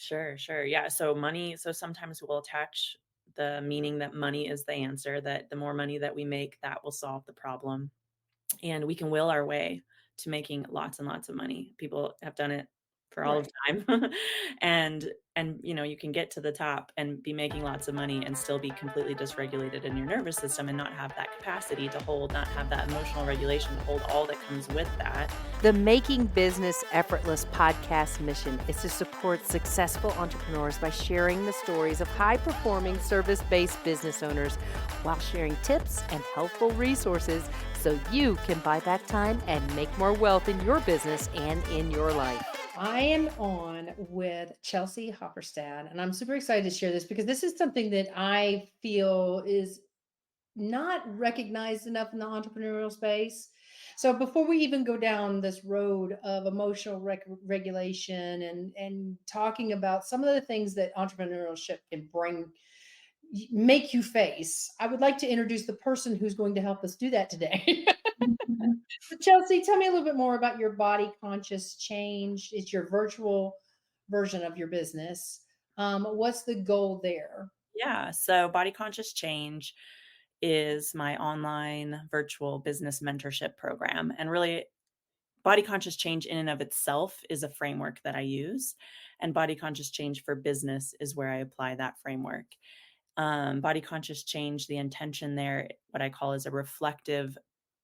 Sure, sure. Yeah. So sometimes we'll attach the meaning that money is the answer, that the more money that we make, that will solve the problem. And we can will our way to making lots and lots of money. People have done it for all of Right. time. And you can get to the top and be making lots of money and still be completely dysregulated in your nervous system and not have that capacity to hold, not have that emotional regulation to hold all that comes with that. The Making Business Effortless podcast mission is to support successful entrepreneurs by sharing the stories of high performing service based business owners while sharing tips and helpful resources so you can buy back time and make more wealth in your business and in your life. I am on with Chelsie Hopperstad, and I'm super excited to share this because this is something that I feel is not recognized enough in the entrepreneurial space. So before we even go down this road of emotional regulation and talking about some of the things that entrepreneurship can make you face, I would like to introduce the person who's going to help us do that today. So Chelsea, tell me a little bit more about your body conscious change. It's your virtual version of your business. What's the goal there? Yeah. So Body Conscious Change is my online virtual business mentorship program. And really, Body Conscious Change in and of itself is a framework that I use. And Body Conscious Change for business is where I apply that framework. Body Conscious Change, the intention there, what I call is a reflective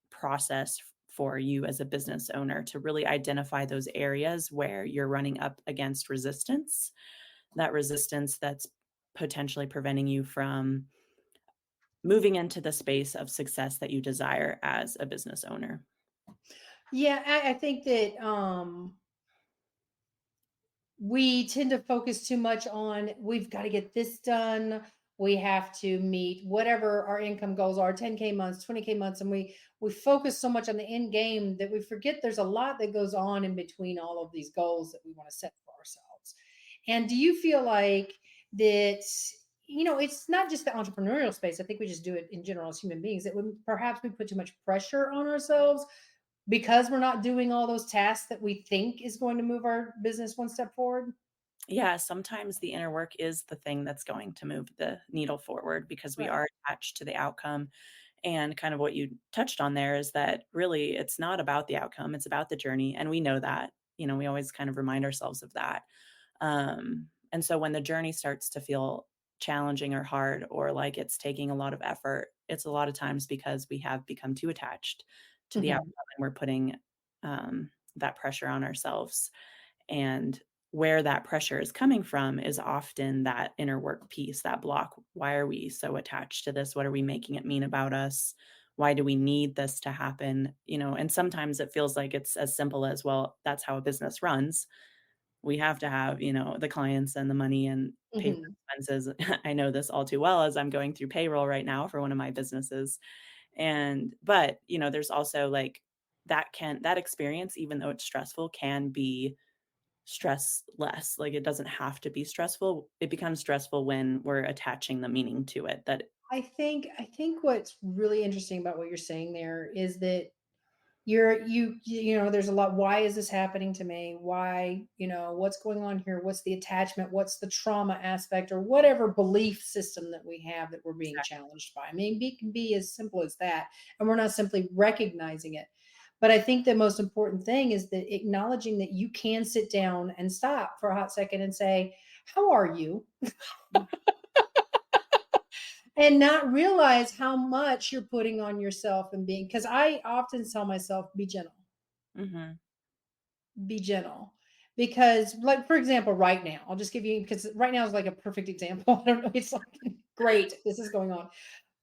process for you as a business owner to really identify those areas where you're running up against resistance, that resistance that's potentially preventing you from moving into the space of success that you desire as a business owner. Yeah, I think that we tend to focus too much on we've got to get this done. We have to meet whatever our income goals are, 10K months, 20K months, and we focus so much on the end game that we forget there's a lot that goes on in between all of these goals that we want to set for ourselves. And do you feel like that, it's not just the entrepreneurial space. I think we just do it in general as human beings, that perhaps we put too much pressure on ourselves because we're not doing all those tasks that we think is going to move our business one step forward? Yeah, sometimes the inner work is the thing that's going to move the needle forward because we Right. are attached to the outcome. And kind of what you touched on there is that really it's not about the outcome, it's about the journey. And we know that, we always kind of remind ourselves of that. And so when the journey starts to feel challenging or hard or like it's taking a lot of effort, it's a lot of times because we have become too attached to the outcome Mhm. and we're putting that pressure on ourselves. And where that pressure is coming from is often that inner work piece, that block. Why are we so attached to this? What are we making it mean about us? Why do we need this to happen? And sometimes it feels like it's as simple as, well, that's how a business runs. We have to have, the clients and the money and pay for Mhm. expenses. I know this all too well as I'm going through payroll right now for one of my businesses. But, there's also like that experience, even though it's stressful, can be stress less. Like, it doesn't have to be stressful. It becomes stressful when we're attaching the meaning to it that I think what's really interesting about what you're saying there is that there's a lot. Why is this happening to me? Why, what's going on here? What's the attachment? What's the trauma aspect or whatever belief system that we have that we're being challenged by? I mean, it can be as simple as that. And we're not simply recognizing it. But I think the most important thing is that acknowledging that you can sit down and stop for a hot second and say, how are you? And not realize how much you're putting on yourself and because I often tell myself, Mhm. be gentle. Because, like, for example, right now, I'll just give you because right now is like a perfect example. I don't know. It's like, great, this is going on.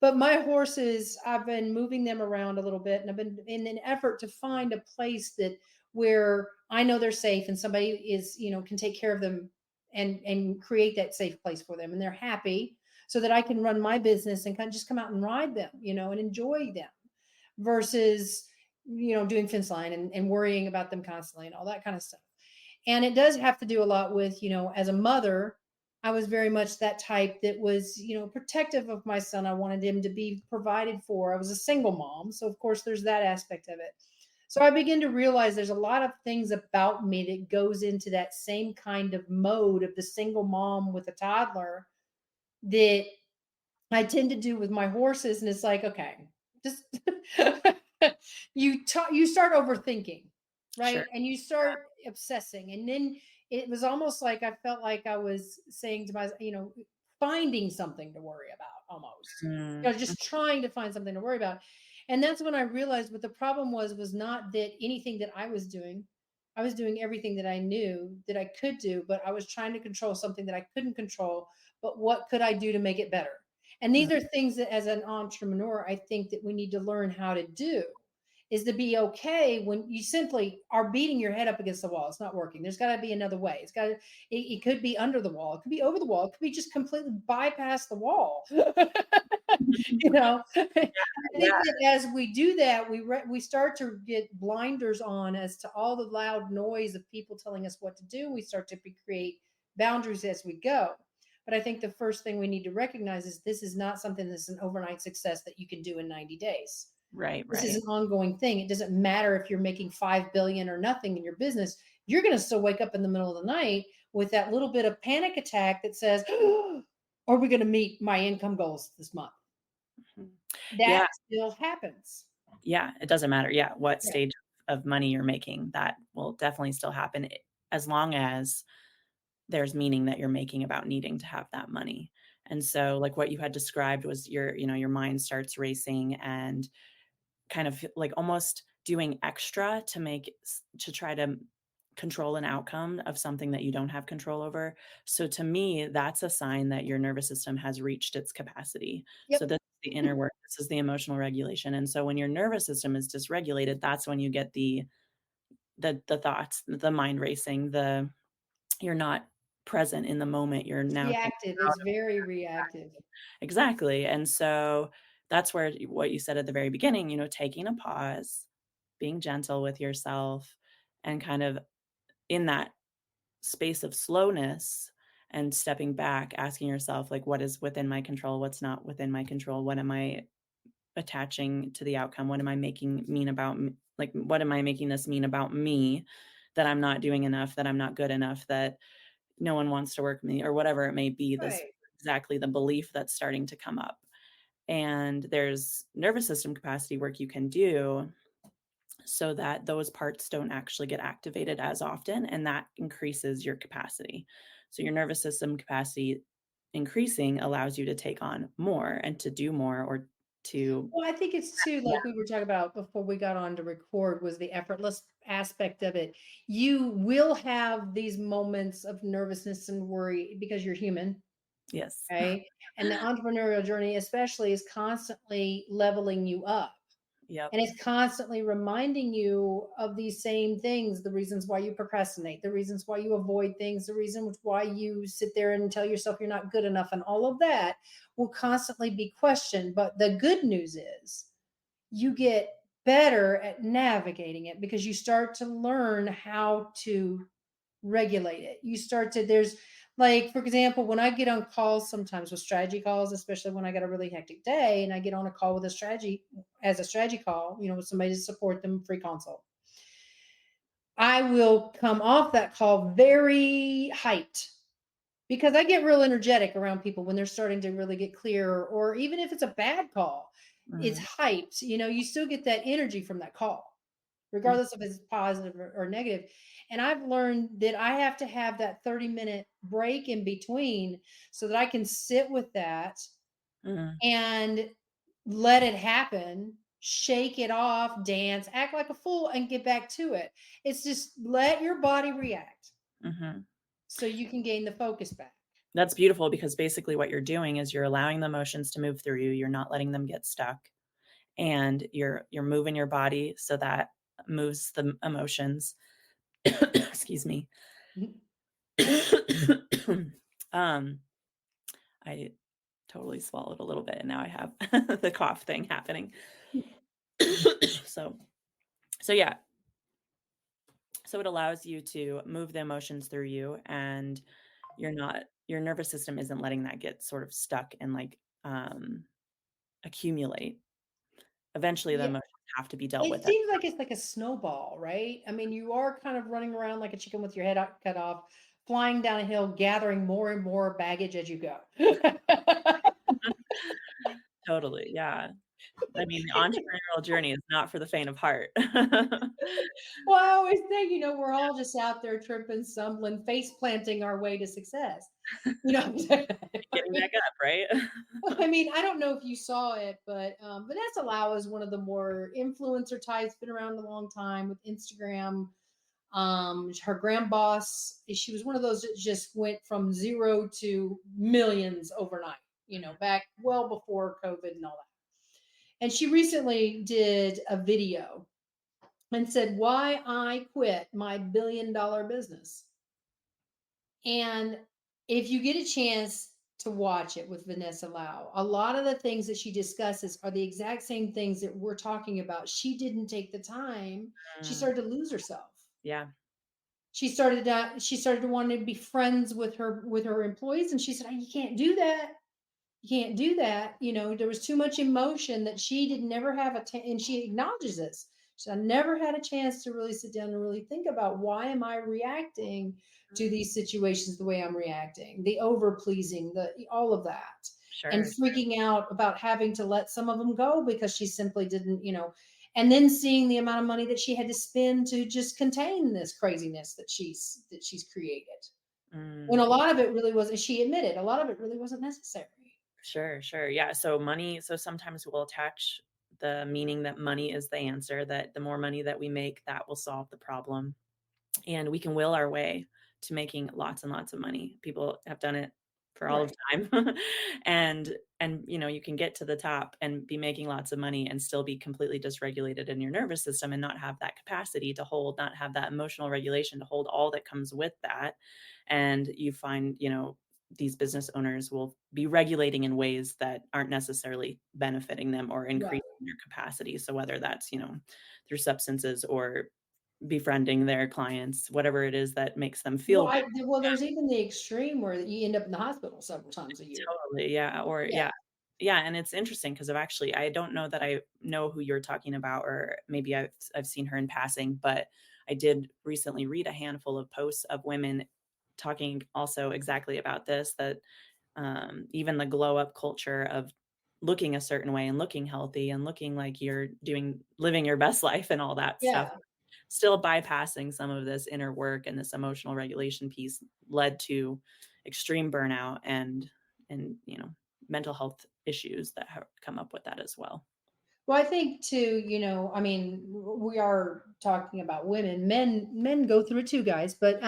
But my horses, I've been moving them around a little bit, and I've been in an effort to find a place that where I know they're safe and somebody is, can take care of them and create that safe place for them, and they're happy, so that I can run my business and kind of just come out and ride them, and enjoy them versus doing fence line and worrying about them constantly and all that kind of stuff. And it does have to do a lot with, as a mother, I was very much that type that was, protective of my son. I wanted him to be provided for. I was a single mom. So, of course, there's that aspect of it. So I begin to realize there's a lot of things about me that goes into that same kind of mode of the single mom with a toddler that I tend to do with my horses. And it's like, okay, just you start overthinking, Sure. right? And you start obsessing. And then it was almost like I felt like I was saying to myself, finding something to worry about almost. Mm, Just trying to find something to worry about. And that's when I realized what the problem was not that anything that I was doing. I was doing everything that I knew that I could do, but I was trying to control something that I couldn't control. But what could I do to make it better? And mm, these are things that as an entrepreneur, I think that we need to learn how to do is to be okay when you simply are beating your head up against the wall. It's not working. There's got to be another way. It could be under the wall. It could be over the wall. It could be just completely bypass the wall. I think yeah, that as we do that, we start to get blinders on as to all the loud noise of people telling us what to do. We start to create boundaries as we go. But I think the first thing we need to recognize is this is not something that's an overnight success that you can do in 90 days. right, This is right. an ongoing thing. It doesn't matter if you're making 5 billion or nothing in your business. You're going to still wake up in the middle of the night with that little bit of panic attack that says, are we going to meet my income goals this month? Mhm. That Yeah, still happens. yeah, it doesn't matter, yeah, what Yeah. stage of money you're making, that will definitely still happen, as long as there's meaning that you're making about needing to have that money. And so, like, what you had described was your mind starts racing and kind of like almost doing extra to to try to control an outcome of something that you don't have control over. So to me, that's a sign that your nervous system has reached its capacity. So Yep. this is the inner work, this is the emotional regulation. And so when your nervous system is dysregulated, that's when you get the thoughts, the mind racing, you're not present in the moment. You're It's now thinking reactive. out It's of very reactive. exactly. And so that's where what you said at the very beginning, taking a pause, being gentle with yourself, and kind of in that space of slowness and stepping back, asking yourself, like, what is within my control? What's not within my control? What am I attaching to the outcome? What am I making mean about like, what am I making this mean about me, that I'm not doing enough, that I'm not good enough, that no one wants to work with me, or whatever it may be, this Right. exactly the belief that's starting to come up. And there's nervous system capacity work you can do so that those parts don't actually get activated as often, and that increases your capacity. So your nervous system capacity increasing allows you to take on more and to do more, or to Well, I think it's too, yeah, like we were talking about before we got on to record, was the effortless aspect of it. You will have these moments of nervousness and worry because you're human, yes. right? And the entrepreneurial journey, especially, is constantly leveling you up. Yep. And it's constantly reminding you of these same things, the reasons why you procrastinate, the reasons why you avoid things, the reasons why you sit there and tell yourself you're not good enough, and all of that will constantly be questioned. But the good news is you get better at navigating it because you start to learn how to regulate it. You start to, there's like, for example, when I get on calls sometimes with strategy calls, especially when I got a really hectic day and I get on a call with a strategy as a strategy call, with somebody to support them, free consult. I will come off that call very hyped because I get real energetic around people when they're starting to really get clear, or even if it's a bad call, it's Mhm, hyped. You still get that energy from that call, mm, regardless if it's positive or negative. And I've learned that I have to have that 30-minute break in between so that I can sit with that mhm, and let it happen, shake it off, dance, act like a fool, and get back to it. It's just let your body react mhm. so you can gain the focus back. That's beautiful, because basically what you're doing is you're allowing the emotions to move through you, you're not letting them get stuck, and you're moving your body so that moves the emotions. Excuse me. Um, I totally swallowed a little bit, and now I have the cough thing happening. So yeah, so it allows you to move the emotions through you, and your nervous system isn't letting that get sort of stuck and, like, accumulate eventually the Yeah. emotions have to be dealt It with. At seems like it's like a snowball, right? I mean, you are kind of running around like a chicken with your head cut off, flying down a hill, gathering more and more baggage as you go. Totally, yeah. I mean, the entrepreneurial journey is not for the faint of heart. Well, I always think, we're all just out there tripping, stumbling, face planting our way to success. You know what I'm saying? I Getting back mean, up, right? I don't know if you saw it, but Vanessa Lau is one of the more influencer types, been around a long time with Instagram. Her grand boss, she was one of those that just went from zero to millions overnight, back well before COVID and all that. And she recently did a video and said, "Why I quit my $1 billion business." And if you get a chance to watch it with Vanessa Lau, a lot of the things that she discusses are the exact same things that we're talking about. She didn't take the time. She Mm, started to lose herself. yeah, She started to want to be friends with her employees, and she said, "Oh, you can't do that. You can't do that." There was too much emotion that she did never have and she acknowledges this. She said, "I never had a chance to really sit down and really think about why am I reacting to mm, these situations the way I'm reacting, the over pleasing, the all of that, and sure. freaking out about having to let some of them go because she simply didn't, and then seeing the amount of money that she had to spend to just contain this craziness that she's created. When Mm, a lot of it really wasn't, she admitted, a lot of it really wasn't necessary. sure, sure. Yeah, so sometimes we'll attach the meaning that money is the answer, that the more money that we make, that will solve the problem. And we can will our way to making lots and lots of money. People have done it for all of Right. time. And you can get to the top and be making lots of money and still be completely dysregulated in your nervous system and not have that capacity to hold, not have that emotional regulation to hold all that comes with that. And you find, these business owners will be regulating in ways that aren't necessarily benefiting them or Right. increasing their capacity. So whether that's, through substances or befriending their clients, whatever it is that makes them feel good. There's even the extreme where you end up in the hospital several times a year. Totally, yeah, or Yeah. yeah. Yeah, and it's interesting because I don't know that I know who you're talking about, or maybe I've seen her in passing, but I did recently read a handful of posts of women talking also exactly about this, that, even the glow up culture of looking a certain way and looking healthy and looking like you're living your best life and all that stuff, Yeah. still bypassing some of this inner work and this emotional regulation piece led to extreme burnout and mental health issues that have come up with that as well. Well, I think too, we are talking about women. Men go through it too, guys, but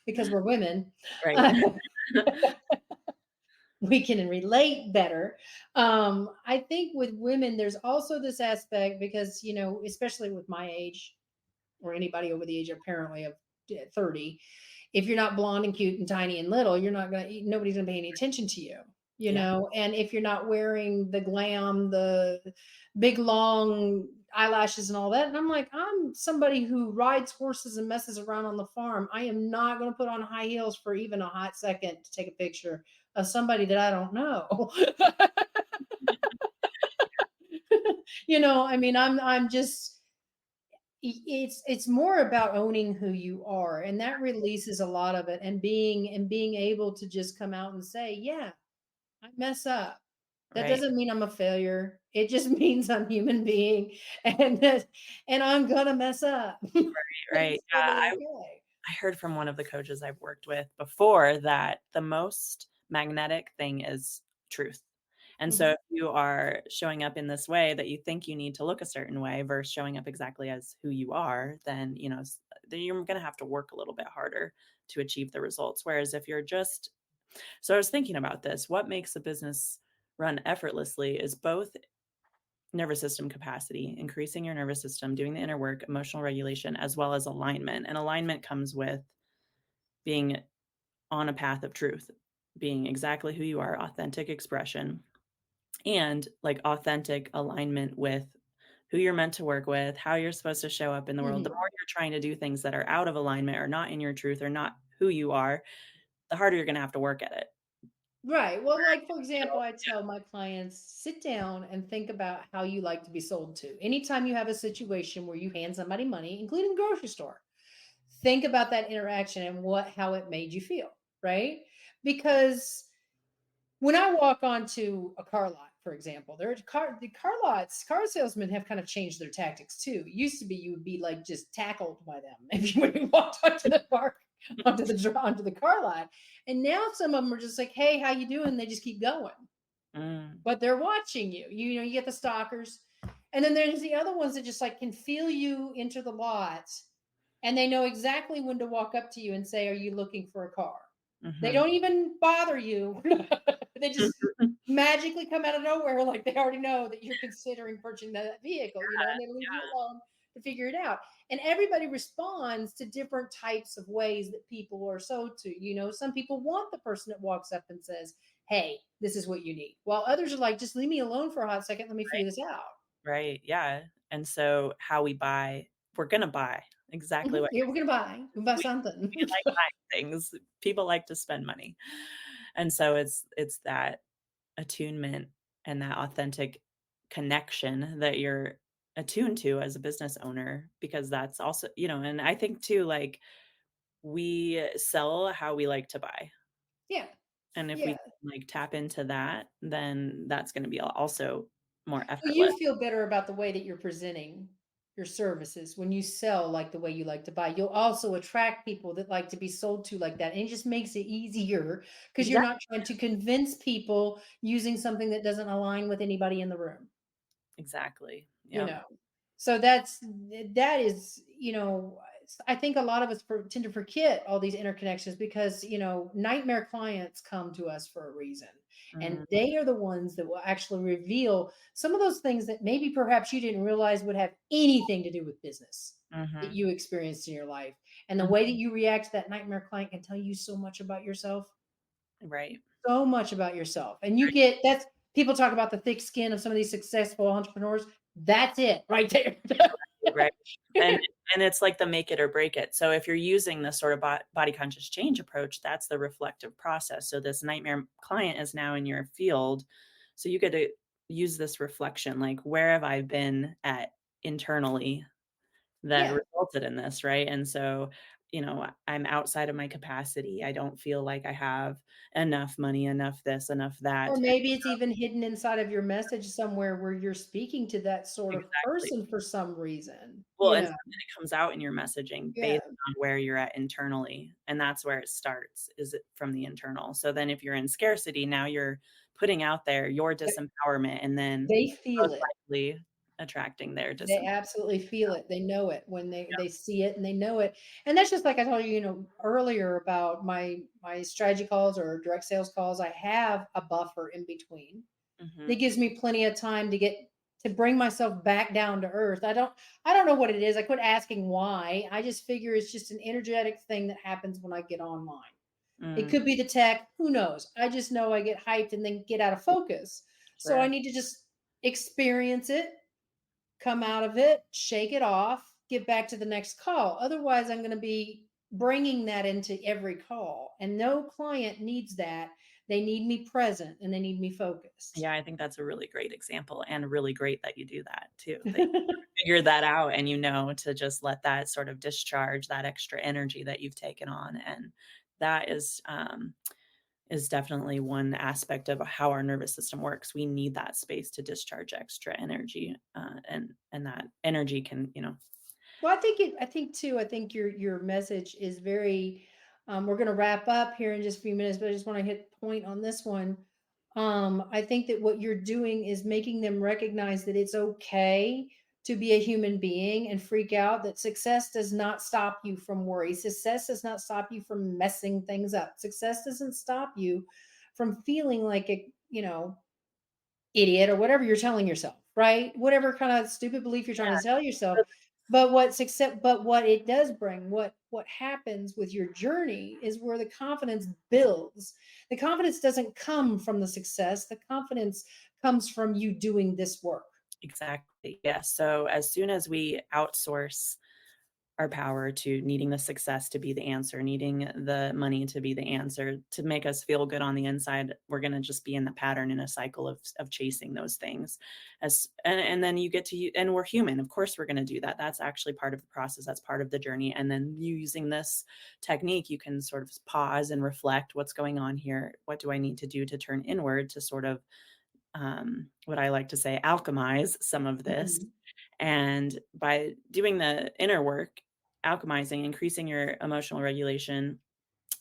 because we're women, Right. we can relate better. I think with women, there's also this aspect because, especially with my age or anybody over the age apparently of 30, if you're not blonde and cute and tiny and little, nobody's gonna pay any attention to you, Yeah. and if you're not wearing the glam, the big long eyelashes and all that. And I'm like, I'm somebody who rides horses and messes around on the farm. I am not going to put on high heels for even a hot second to take a picture of somebody that I don't know. I'm just, it's more about owning who you are, and that releases a lot of it, and being able to just come out and say, yeah, I mess up. That Right. doesn't mean I'm a failure. It just means I'm a human being, and I'm gonna mess up. Right. It's Yeah. totally I okay. I heard from one of the coaches I've worked with before that the most magnetic thing is truth. And so Mhm. if you are showing up in this way that you think you need to look a certain way versus showing up exactly as who you are, then, then you're going to have to work a little bit harder to achieve the results. Whereas if you're just, so I was thinking about this, what makes a business run effortlessly is both nervous system capacity, increasing your nervous system, doing the inner work, emotional regulation, as well as alignment. And alignment comes with being on a path of truth, being exactly who you are, authentic expression, and like authentic alignment with who you're meant to work with, how you're supposed to show up in the world. The Mhm. more you're trying to do things that are out of alignment or not in your truth or not who you are, the harder you're going to have to work at it. Right. Well, like for example, I tell my clients, sit down and think about how you like to be sold to. Anytime you have a situation where you hand somebody money, including grocery store, think about that interaction and how it made you feel, right? Because when I walk onto a car lot, for example, the car lots, car salesmen have kind of changed their tactics too. It used to be you would be like just tackled by them if you when you walked onto the car onto the car lot. And now some of them are just like, "Hey, how you doing?" They just keep going. Mm, But they're watching you. You know, you get the stalkers. And then there's the other ones that just like can feel you enter the lot and they know exactly when to walk up to you and say, "Are you looking for a car?" They mhm. don't even bother you. They just magically come out of nowhere like they already know that you're considering purchasing that vehicle, and they leave you alone to figure it out. And everybody responds to different types of ways that people are sold to. Some people want the person that walks up and says, "Hey, this is what you need." While others are like, "Just leave me alone for a hot second. Let me figure this out." Right, yeah, and so how we buy, we're gonna buy exactly what Yeah, we're gonna buy. We're gonna buy we something. like buying things. People like to spend money, and so it's that attunement and that authentic connection that you're attuned to as a business owner, because that's also, and I think too, like, we sell how we like to buy, Yeah. and if we Yeah. like tap into that, then that's gonna be also more Well, effortless. you feel better about the way that you're presenting your services when you sell like the way you like to buy. You'll also attract people that like to be sold to like that. And it just makes it easier because you're not Exactly, trying to convince people using something that doesn't align with anybody in the room exactly, you yep, know so that is I think a lot of us tend to forget all these interconnections because nightmare clients come to us for a reason, and mhm, they are the ones that will actually reveal some of those things that maybe perhaps you didn't realize would have anything to do with business that mhm, you experienced in your life. And the mhm, way that you react to that nightmare client can tell you so much about yourself, right. so much about yourself. And you get that's people talk about the thick skin of some of these successful entrepreneurs. That's it right there. Right, and and it's like the make it or break it. So if you're using this sort of body conscious change approach, that's the reflective process. So this nightmare client is now in your field, so you get to use this reflection, like, where have I been at internally that Yeah. resulted in this, right? And so, I'm outside of my capacity. I don't feel like I have enough money, enough this, enough Or that. maybe it's even hidden inside of your message somewhere where you're speaking to that sort of Exactly. person for some reason, Well, and something that comes out in your messaging Yeah. based on where you're at internally, and that's where it starts, is it from the internal. So then if you're in scarcity, now you're putting out there your disempowerment and then They feel most it. likely attracting their They disempowerment. absolutely feel it. They know it when they see it and they know it. And that's just like I told you, earlier about my strategy calls or direct sales calls. I have a buffer in between that Mhm, gives me plenty of time to bring myself back down to earth. I don't know what it is. I quit asking why. I just figure it's just an energetic thing that happens when I get online. It mm, could be the tech, who knows? I just know I get hyped and then get out of focus. So I sure. need to just experience it, come out of it, shake it off, get back to the next call. Otherwise, I'm going to be bringing that into every call. And no client needs that. They need me present and they need me focused. Yeah, I think that's a really great example and really great that you do that too, that you figured that out and to just let that sort of discharge that extra energy that you've taken on, and that is definitely one aspect of how our nervous system works. We need that space to discharge extra energy, and that energy can, Well, I think too, I think your message is very we're gonna wrap up here in just a few minutes, but I just want to hit point on this one. I think that what you're doing is making them recognize that it's okay to be a human being and freak out, that success does not stop you from worry. Success does not stop you from messing things up. Success doesn't stop you from feeling like a, idiot or whatever you're telling yourself, right? Whatever kind of stupid belief you're trying to tell yourself. But what it does bring, what happens with your journey is where the confidence builds. The confidence doesn't come from the success. The confidence comes from you doing this work. exactly. Yes. So as soon as we outsource our power to needing the success to be the answer, needing the money to be the answer, to make us feel good on the inside. We're going to just be in the pattern, in a cycle of chasing those things. And then you get to, and we're human. Of course, we're going to do that. That's actually part of the process. That's part of the journey. And then using this technique, you can sort of pause and reflect, what's going on here? What do I need to do to turn inward to sort of, what I like to say, alchemize some of this. Mhm. And by doing the inner work, alchemizing, increasing your emotional regulation,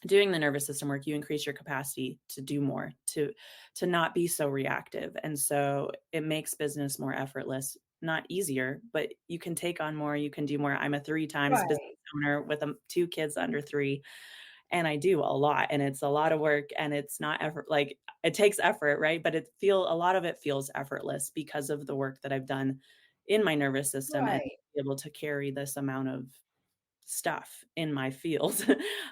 doing the nervous system work, you increase your capacity to do more, to not be so reactive. And so it makes business more effortless, not easier, but you can take on more, you can do more. I'm a 3 times business Right. owner with 2 kids under 3, and I do a lot, and it's a lot of work, and it's not effort, like, it takes effort, right? But a lot of it feels effortless because of the work that I've done in my nervous system, and Right. be able to carry this amount of stuff in my field,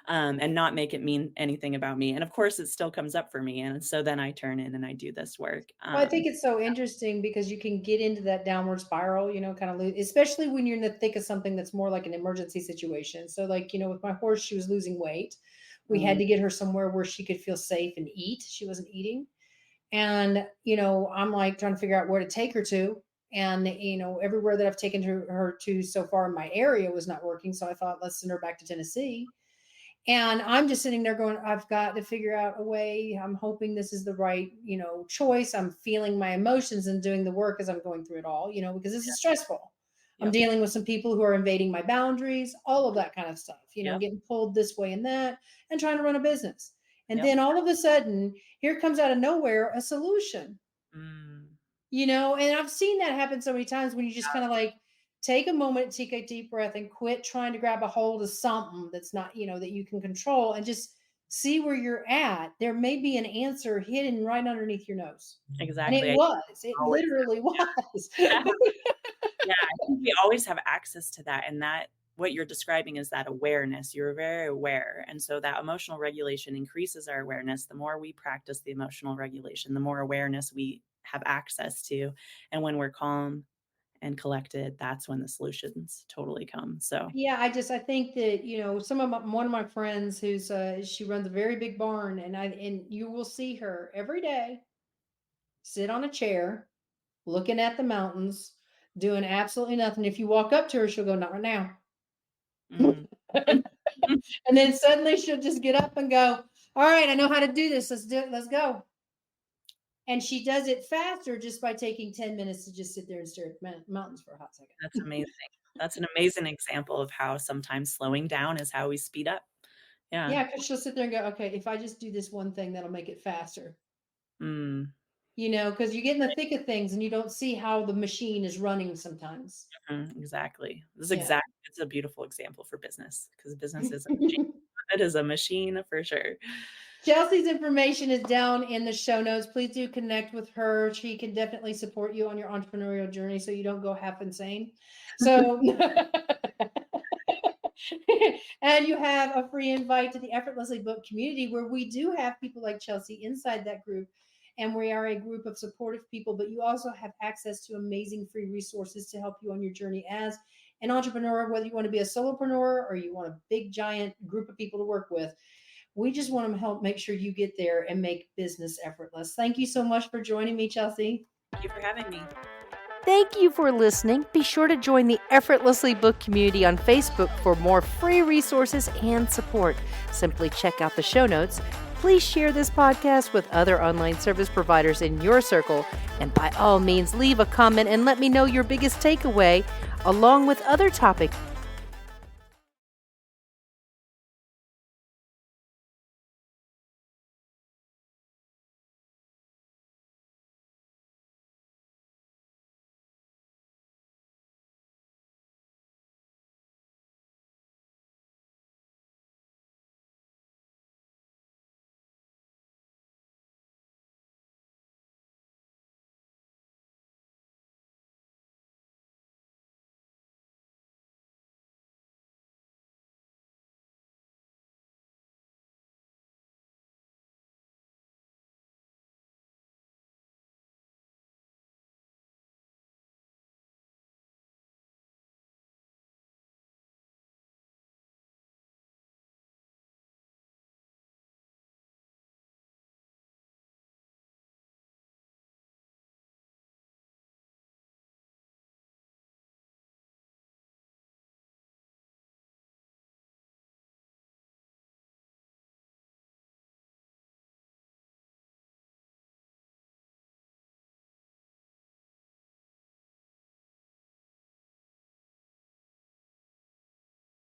and not make it mean anything about me. And of course, it still comes up for me. And so then I turn in and I do this work. Well, I think it's so interesting because you can get into that downward spiral, kind of lose, especially when you're in the thick of something that's more like an emergency situation. So, like, with my horse, she was losing weight. We had Mm, to get her somewhere where she could feel safe and eat. She wasn't eating. And, I'm like trying to figure out where to take her to. And, everywhere that I've taken her to so far in my area was not working. So I thought, let's send her back to Tennessee. And I'm just sitting there going, I've got to figure out a way. I'm hoping this is the right, choice. I'm feeling my emotions and doing the work as I'm going through it all, because this is stressful. I'm yep. dealing with some people who are invading my boundaries, all of that kind of stuff, Yep. getting pulled this way and that, and trying to run a business. And Yep. then all of a sudden, here comes out of nowhere a solution. Mm, And I've seen that happen so many times when you just kind of like take a moment, take a deep breath, and quit trying to grab a hold of something that's not, that you can control, and just see where you're at. There may be an answer hidden right underneath your nose. And exactly. it Always literally was. have. Yeah, I think we always have access to that, and that what you're describing is that awareness. You're very aware, and so that emotional regulation increases our awareness. The more we practice the emotional regulation, the more awareness we have access to, and when we're calm and collected, that's when the solutions totally come. So, Yeah, I think that one of my friends who's she runs a very big barn, and you will see her every day sit on a chair looking at the mountains, doing absolutely nothing. If you walk up to her, she'll go, "Not right now." mm. And then suddenly she'll just get up and go, "All right, I know how to do this. Let's do it. Let's go." And she does it faster just by taking 10 minutes to just sit there and stare at mountains for a hot That's second. amazing. That's an amazing example of how sometimes slowing down is how we speed up. Yeah. Yeah, because she'll sit there and go, "Okay, if I just do this one thing, that'll make it faster." Mm. Because you get in the thick of things and you don't see how the machine is running sometimes. Exactly. Yeah. It's a beautiful example for business, because business is a machine. It is a machine for sure. Chelsea's information is down in the show notes. Please do connect with her. She can definitely support you on your entrepreneurial journey so you don't go half insane. So, and you have a free invite to the Effortlessly Book community, where we do have people like Chelsie inside that group. And we are a group of supportive people, but you also have access to amazing free resources to help you on your journey as an entrepreneur, whether you want to be a solopreneur or you want a big, giant group of people to work with. We just want to help make sure you get there and make business effortless. Thank you so much for joining me, Chelsie. Thank you for having me. Thank you for listening. Be sure to join the Effortlessly Book community on Facebook for more free resources and support. Simply check out the show notes. Please share this podcast with other online service providers in your circle. And by all means, leave a comment and let me know your biggest takeaway, along with other topics